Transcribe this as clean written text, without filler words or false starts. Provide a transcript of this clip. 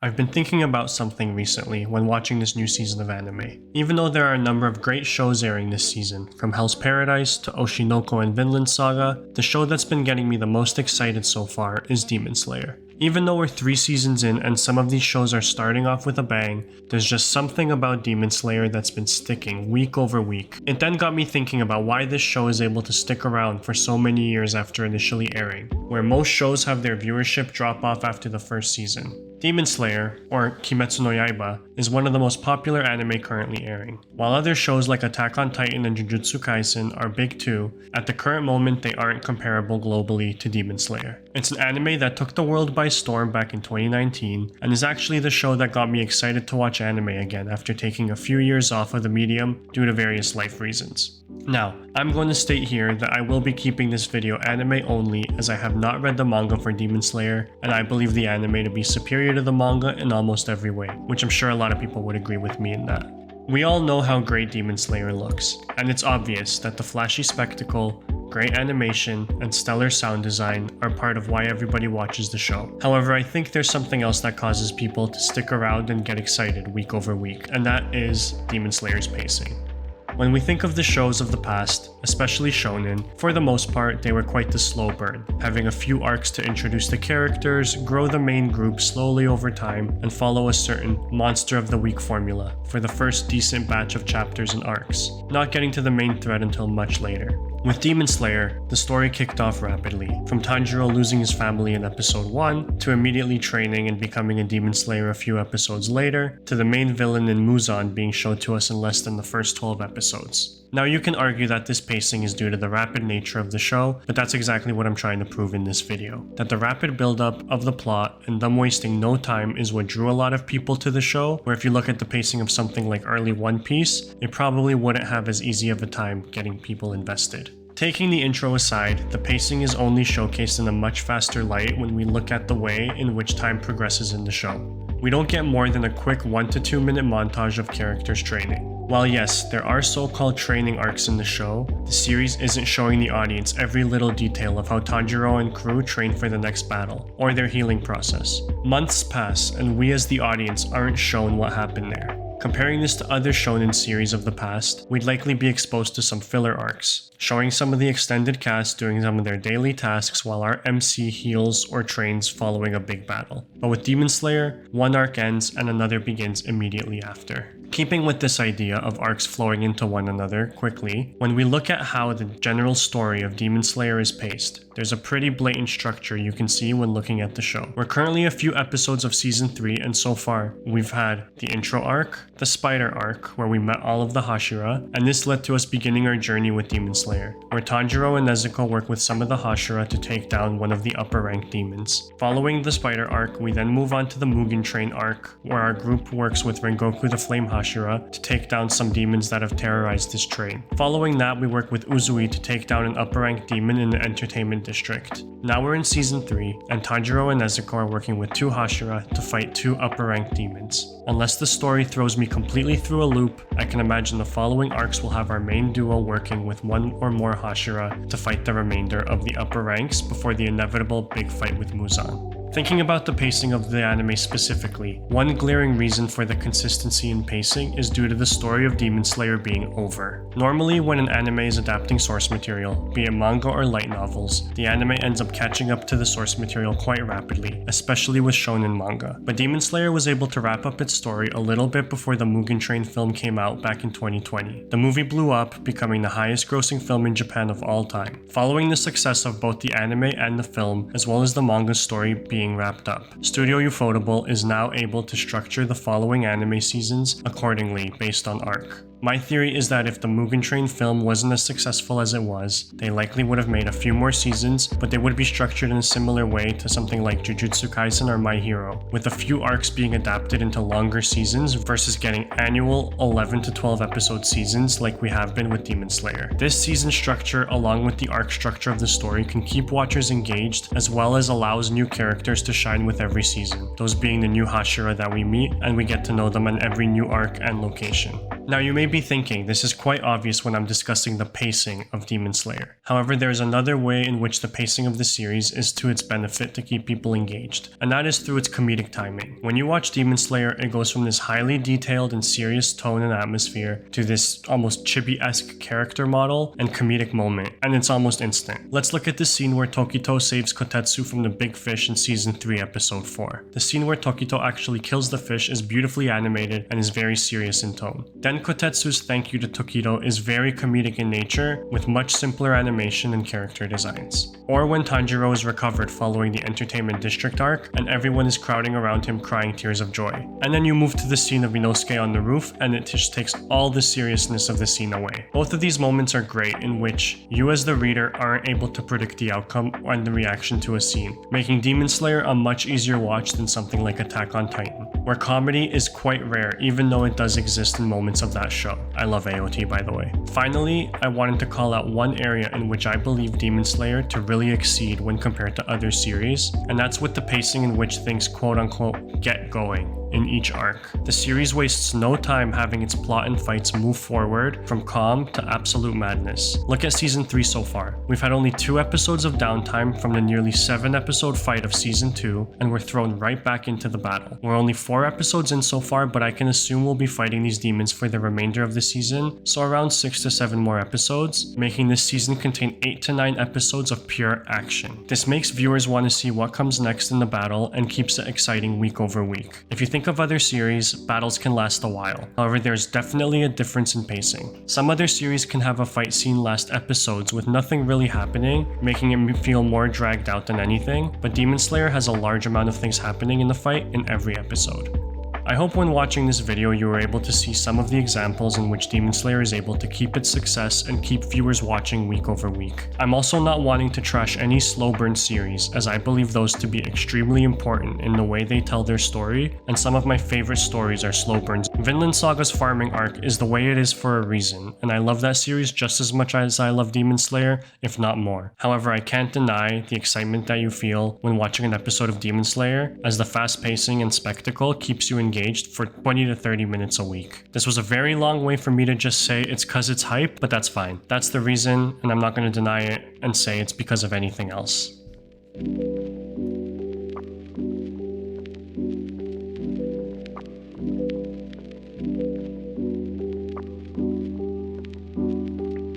I've been thinking about something recently when watching this new season of anime. Even though there are a number of great shows airing this season, from Hell's Paradise to Oshinoko and Vinland Saga, the show that's been getting me the most excited so far is Demon Slayer. Even though we're 3 seasons in and some of these shows are starting off with a bang, there's just something about Demon Slayer that's been sticking week over week. It then got me thinking about why this show is able to stick around for so many years after initially airing, where most shows have their viewership drop off after the first season. Demon Slayer, or Kimetsu no Yaiba, is one of the most popular anime currently airing. While other shows like Attack on Titan and Jujutsu Kaisen are big too, at the current moment they aren't comparable globally to Demon Slayer. It's an anime that took the world by storm back in 2019, and is actually the show that got me excited to watch anime again after taking a few years off of the medium due to various life reasons. Now, I'm going to state here that I will be keeping this video anime only as I have not read the manga for Demon Slayer, and I believe the anime to be superior to the manga in almost every way, which I'm sure a lot of people would agree with me in that. We all know how great Demon Slayer looks, and it's obvious that the flashy spectacle, great animation, and stellar sound design are part of why everybody watches the show. However, I think there's something else that causes people to stick around and get excited week over week, and that is Demon Slayer's pacing. When we think of the shows of the past, especially shonen, for the most part they were quite the slow burn, having a few arcs to introduce the characters, grow the main group slowly over time, and follow a certain monster of the week formula for the first decent batch of chapters and arcs, not getting to the main thread until much later. With Demon Slayer, the story kicked off rapidly, from Tanjiro losing his family in episode 1, to immediately training and becoming a Demon Slayer a few episodes later, to the main villain in Muzan being shown to us in less than the first 12 episodes. Now you can argue that this pacing is due to the rapid nature of the show, but that's exactly what I'm trying to prove in this video. That the rapid buildup of the plot and them wasting no time is what drew a lot of people to the show, where if you look at the pacing of something like early One Piece, it probably wouldn't have as easy of a time getting people invested. Taking the intro aside, the pacing is only showcased in a much faster light when we look at the way in which time progresses in the show. We don't get more than a quick 1 to 2 minute montage of characters training. While yes, there are so-called training arcs in the show, the series isn't showing the audience every little detail of how Tanjiro and crew train for the next battle, or their healing process. Months pass, and we as the audience aren't shown what happened there. Comparing this to other shonen series of the past, we'd likely be exposed to some filler arcs, showing some of the extended cast doing some of their daily tasks while our MC heals or trains following a big battle. But with Demon Slayer, one arc ends and another begins immediately after. Keeping with this idea of arcs flowing into one another quickly, when we look at how the general story of Demon Slayer is paced, there's a pretty blatant structure you can see when looking at the show. We're currently a few episodes of season 3, and so far, we've had the intro arc, the spider arc, where we met all of the Hashira, and this led to us beginning our journey with Demon Slayer, where Tanjiro and Nezuko work with some of the Hashira to take down one of the upper rank demons. Following the spider arc, we then move on to the Mugen Train arc, where our group works with Rengoku the Flame Hashira to take down some demons that have terrorized this train. Following that, we work with Uzui to take down an upper rank demon in the entertainment district. Now we're in season 3, and Tanjiro and Nezuko are working with 2 Hashira to fight 2 upper rank demons. Unless the story throws me completely through a loop, I can imagine the following arcs will have our main duo working with 1 or more Hashira to fight the remainder of the upper ranks before the inevitable big fight with Muzan. Thinking about the pacing of the anime specifically, one glaring reason for the consistency in pacing is due to the story of Demon Slayer being over. Normally, when an anime is adapting source material, be it manga or light novels, the anime ends up catching up to the source material quite rapidly, especially with shonen manga. But Demon Slayer was able to wrap up its story a little bit before the Mugen Train film came out back in 2020. The movie blew up, becoming the highest grossing film in Japan of all time. Following the success of both the anime and the film, as well as the manga story being wrapped up, Studio Ufotable is now able to structure the following anime seasons accordingly based on arc. My theory is that if the Mugen Train film wasn't as successful as it was, they likely would have made a few more seasons, but they would be structured in a similar way to something like Jujutsu Kaisen or My Hero, with a few arcs being adapted into longer seasons versus getting annual 11 to 12 episode seasons like we have been with Demon Slayer. This season structure, along with the arc structure of the story, can keep watchers engaged as well as allows new characters to shine with every season, those being the new Hashira that we meet and we get to know them in every new arc and location. Now you may be thinking this is quite obvious when I'm discussing the pacing of Demon Slayer. However, there is another way in which the pacing of the series is to its benefit to keep people engaged, and that is through its comedic timing. When you watch Demon Slayer, it goes from this highly detailed and serious tone and atmosphere to this almost chibi-esque character model and comedic moment, and it's almost instant. Let's look at the scene where Tokito saves Kotetsu from the big fish in season 3 episode 4. The scene where Tokito actually kills the fish is beautifully animated and is very serious in tone. Then Kotetsu's thank you to Tokito is very comedic in nature, with much simpler animation and character designs. Or when Tanjiro is recovered following the Entertainment District arc, and everyone is crowding around him crying tears of joy. And then you move to the scene of Inosuke on the roof, and it just takes all the seriousness of the scene away. Both of these moments are great, in which you as the reader aren't able to predict the outcome and the reaction to a scene, making Demon Slayer a much easier watch than something like Attack on Titan, where comedy is quite rare even though it does exist in moments of that show. I love AOT, by the way. Finally, I wanted to call out one area in which I believe Demon Slayer to really exceed when compared to other series, and that's with the pacing in which things quote-unquote get going in each arc. The series wastes no time having its plot and fights move forward from calm to absolute madness. Look at season 3 so far. We've had only 2 episodes of downtime from the nearly 7 episode fight of season 2, and we're thrown right back into the battle. We're only 4 episodes in so far, but I can assume we'll be fighting these demons for the remainder of the season, so around 6 to 7 more episodes, making this season contain 8 to 9 episodes of pure action. This makes viewers want to see what comes next in the battle and keeps it exciting week over week. If you think of other series, battles can last a while. However, there's definitely a difference in pacing. Some other series can have a fight scene last episodes with nothing really happening, making it feel more dragged out than anything, but Demon Slayer has a large amount of things happening in the fight in every episode. I hope when watching this video you were able to see some of the examples in which Demon Slayer is able to keep its success and keep viewers watching week over week. I'm also not wanting to trash any slow burn series, as I believe those to be extremely important in the way they tell their story, and some of my favorite stories are slow burns. Vinland Saga's farming arc is the way it is for a reason, and I love that series just as much as I love Demon Slayer, if not more. However, I can't deny the excitement that you feel when watching an episode of Demon Slayer, as the fast pacing and spectacle keeps you engaged for 20 to 30 minutes a week. This was a very long way for me to just say it's cause it's hype, but that's fine. That's the reason, and I'm not going to deny it and say it's because of anything else.